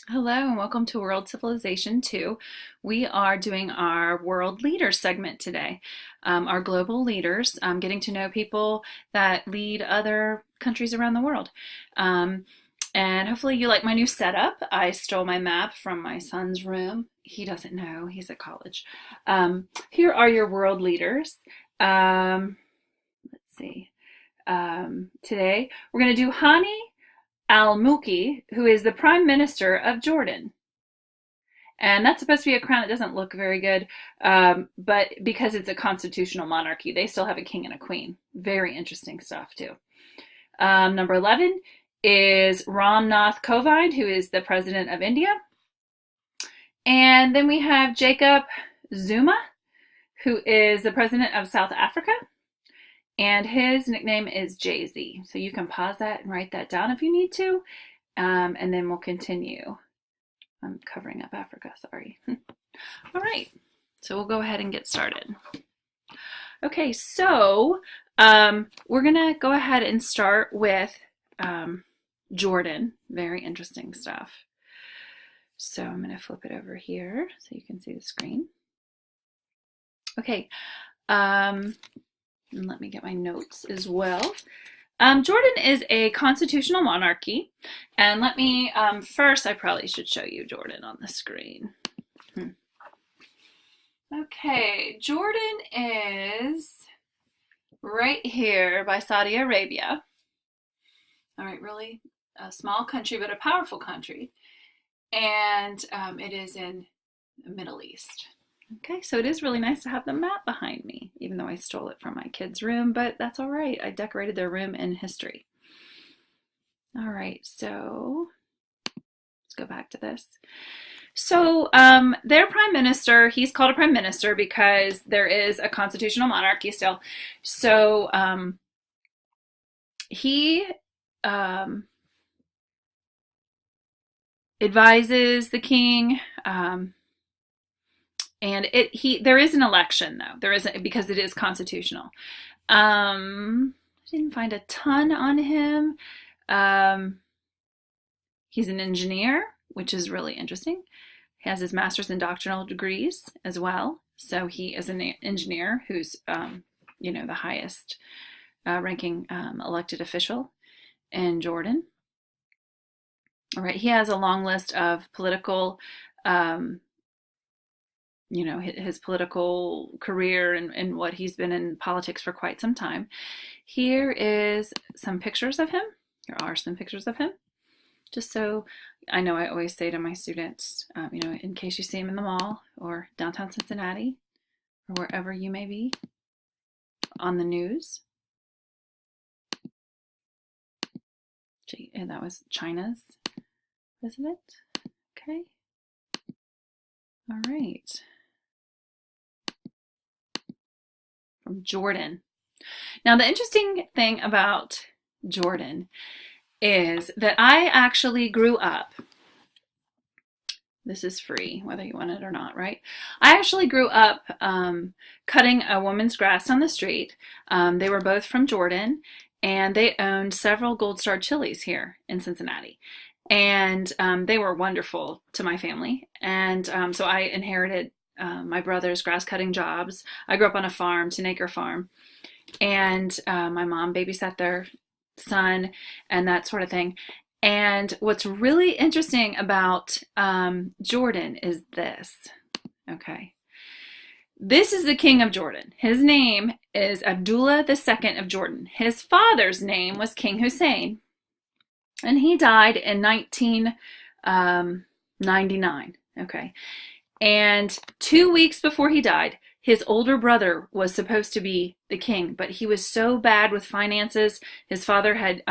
Hello and welcome to World Civilization 2. We are doing our World Leaders segment today. Our global leaders, getting to know people that lead other countries around the world. Um, and hopefully you like my new setup. I stole my map from my son's room. He doesn't know, he's at college. Here are your world leaders. Let's see. Today we're going to do Hani al-Mulki, who is the Prime Minister of Jordan. And that's supposed to be a crown that doesn't look very good, but because it's a constitutional monarchy, they still have a king and a queen. Very interesting stuff, too. Number 11 is Ram Nath Kovind, who is the president of India. And then we have Jacob Zuma, who is the president of South Africa. And his nickname is Jay-Z. So you can pause that and write that down if you need to. And then we'll continue. I'm covering up Africa, sorry. All right, so we'll go ahead and get started. Okay, so we're gonna go ahead and start with Jordan. Very interesting stuff. So I'm gonna flip it over here so you can see the screen. Okay, and let me get my notes as well. Jordan is a constitutional monarchy. And let me, first, I probably should show you Jordan on the screen. Okay, Jordan is right here by Saudi Arabia. All right, really a small country, but a powerful country. And it is in the Middle East. Okay, so it is really nice to have the map behind me, even though I stole it from my kids' room, but that's all right. I decorated their room in history. All right, so let's go back to this. So their prime minister, he's called a prime minister because there is a constitutional monarchy still. So he advises the king. And there is an election though. There isn't, because it is constitutional. I didn't find a ton on him. He's an engineer, which is really interesting. He has his master's in doctoral degrees as well. So he is an engineer who's, the highest ranking elected official in Jordan. All right, he has a long list of political his political career and what he's been in politics for quite some time. Here is some pictures of him. There are some pictures of him. Just so I know, I always say to my students, in case you see him in the mall or downtown Cincinnati or wherever you may be on the news. And that was China's president. Okay. All right. From Jordan. Now, the interesting thing about Jordan is that I actually grew up. This is free, whether you want it or not, right? I actually grew up cutting a woman's grass on the street. They were both from Jordan, and they owned several Gold Star chilies here in Cincinnati. And they were wonderful to my family. And so I inherited my brother's grass cutting jobs. I grew up on a farm, 10-acre farm. And my mom babysat their son and that sort of thing. And what's really interesting about Jordan is this. Okay. This is the king of Jordan. His name is Abdullah II of Jordan. His father's name was King Hussein. And he died in 1999. Okay. And 2 weeks before he died, his older brother was supposed to be the king, but he was so bad with finances. His father had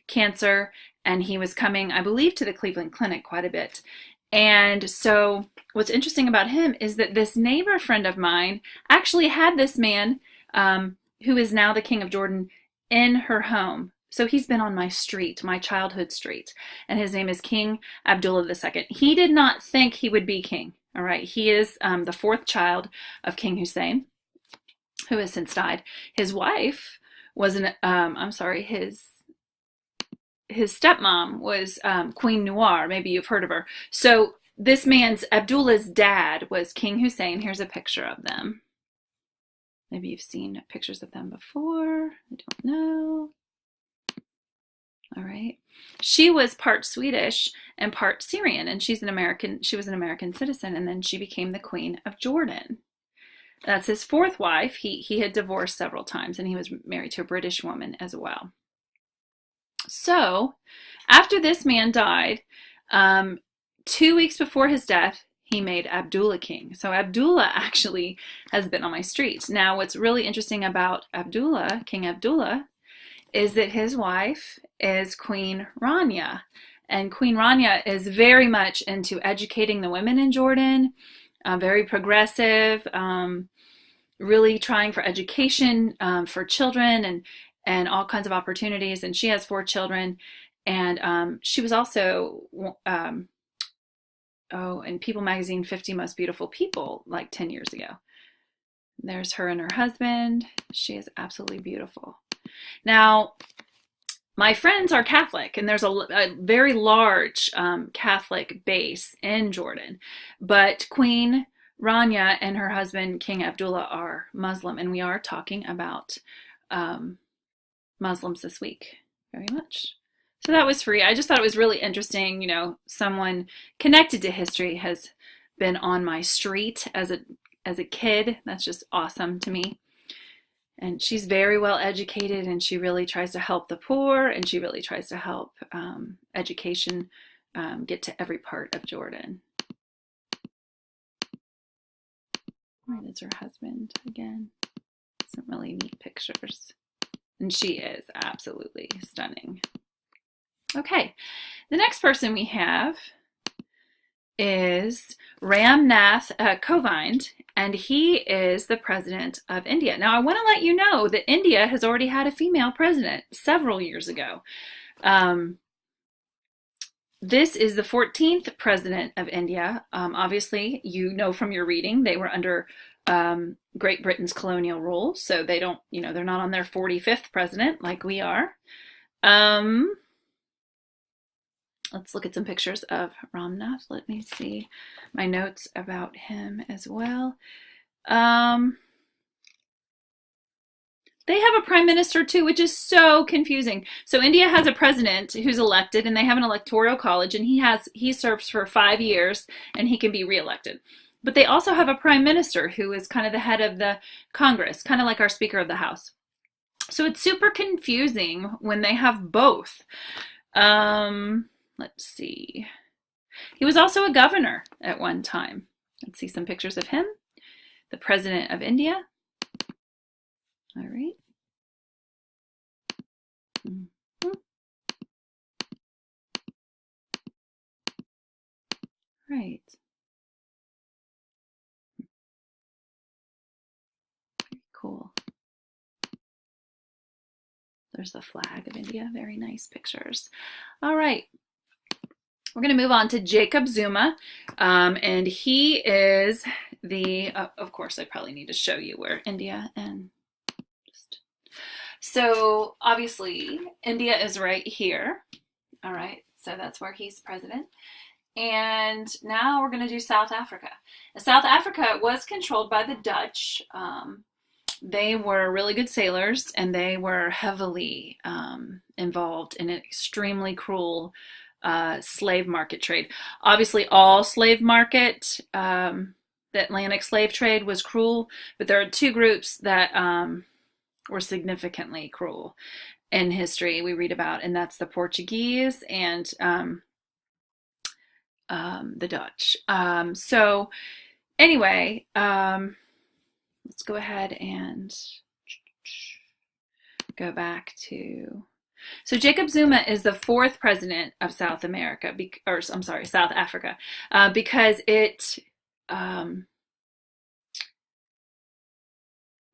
cancer, and he was coming, I believe, to the Cleveland Clinic quite a bit. And so what's interesting about him is that this neighbor friend of mine actually had this man, who is now the king of Jordan, in her home. So he's been on my street, my childhood street, and his name is King Abdullah II. He did not think he would be king. All right, he is the fourth child of King Hussein, who has since died. His wife was his his stepmom was Queen Noor. Maybe you've heard of her. So this man's Abdullah's dad was King Hussein. Here's a picture of them. Maybe you've seen pictures of them before. I don't know. All right. She was part Swedish and part Syrian, and she was an American citizen, and then she became the Queen of Jordan. That's his fourth wife. He had divorced several times, and he was married to a British woman as well. So after this man died, 2 weeks before his death, he made Abdullah king. So Abdullah actually has been on my street. Now, what's really interesting about Abdullah, King Abdullah, is that his wife is Queen Rania. And Queen Rania is very much into educating the women in Jordan, very progressive, really trying for education for children and all kinds of opportunities. And she has 4 children. And she was also, in People magazine, 50 Most Beautiful People, like 10 years ago. There's her and her husband. She is absolutely beautiful. Now, my friends are Catholic, and there's a very large Catholic base in Jordan. But Queen Rania and her husband, King Abdullah, are Muslim, and we are talking about Muslims this week very much. So that was free. I just thought it was really interesting. You know, someone connected to history has been on my street as a kid. That's just awesome to me. And she's very well educated, and she really tries to help the poor, and she really tries to help education get to every part of Jordan. Where is her husband again? Some really neat pictures. And she is absolutely stunning. Okay, the next person we have is Ramnath Kovind, and he is the president of India. Now, I want to let you know that India has already had a female president several years ago. This is the 14th president of India. Obviously, you know from your reading, they were under Great Britain's colonial rule, so they don't, they're not on their 45th president like we are. Let's look at some pictures of Ramnath. Let me see my notes about him as well. They have a prime minister too, which is so confusing. So India has a president who's elected, and they have an electoral college, and he serves for 5 years, and he can be reelected. But they also have a prime minister who is kind of the head of the Congress, kind of like our Speaker of the House. So it's super confusing when they have both. Let's see. He was also a governor at one time. Let's see some pictures of him. The president of India. All right. Mm-hmm. Right. Very cool. There's the flag of India. Very nice pictures. All right. We're going to move on to Jacob Zuma, and he is of course, I probably need to show you where India and so obviously India is right here. All right, so that's where he's president. And now we're going to do South Africa. Now, South Africa was controlled by the Dutch. They were really good sailors, and they were heavily involved in an extremely cruel slave market trade. Obviously, all slave market, the Atlantic slave trade was cruel, but there are 2 groups that were significantly cruel in history we read about, and that's the Portuguese and the Dutch. So anyway, let's go ahead and go back to... So Jacob Zuma is the 4th president of South Africa, because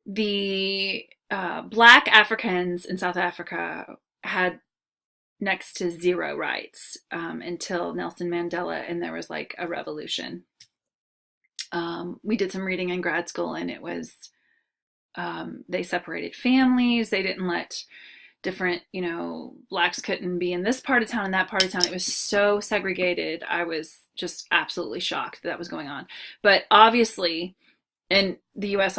the Black Africans in South Africa had next to 0 rights until Nelson Mandela, and there was like a revolution. We did some reading in grad school, and it was they separated families. They didn't let different, blacks couldn't be in this part of town and that part of town. It was so segregated. I was just absolutely shocked that was going on. But obviously, and the US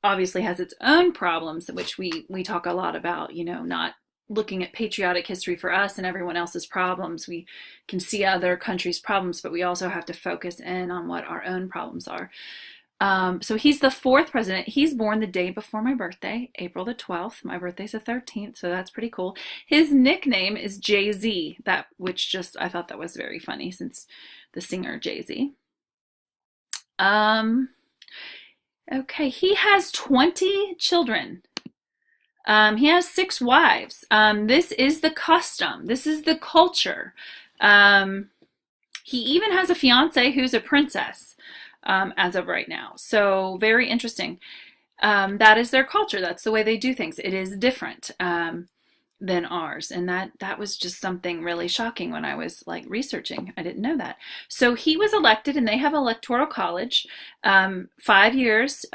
obviously has its own problems, which we talk a lot about, not looking at patriotic history for us and everyone else's problems. We can see other countries' problems, but we also have to focus in on what our own problems are. So he's the fourth president. He's born the day before my birthday, April the 12th. My birthday's the 13th, so that's pretty cool. His nickname is Jay-Z, I thought that was very funny since the singer Jay-Z. Okay, he has 20 children. He has 6 wives. This is the custom. This is the culture. He even has a fiance who's a princess as of right now. So very interesting. That is their culture. That's the way they do things. It is different than ours. And that was just something really shocking when I was researching. I didn't know that. So he was elected, and they have electoral college, 5 years.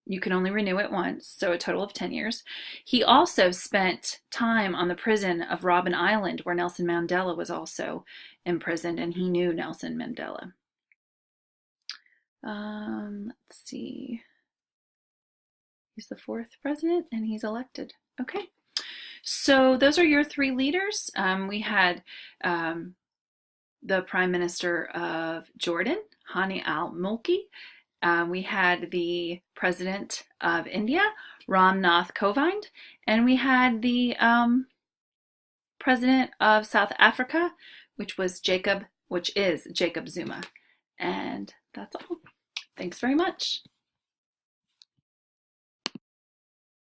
You can only renew it once, so a total of 10 years. He also spent time on the prison of Robben Island, where Nelson Mandela was also imprisoned, and he knew Nelson Mandela. Let's see. He's the 4th president, and he's elected. Okay. So those are your 3 leaders. We had the Prime Minister of Jordan, Hani al-Mulki. We had the President of India, Ram Nath Kovind, and we had the President of South Africa, which is Jacob Zuma. And that's all. Thanks very much.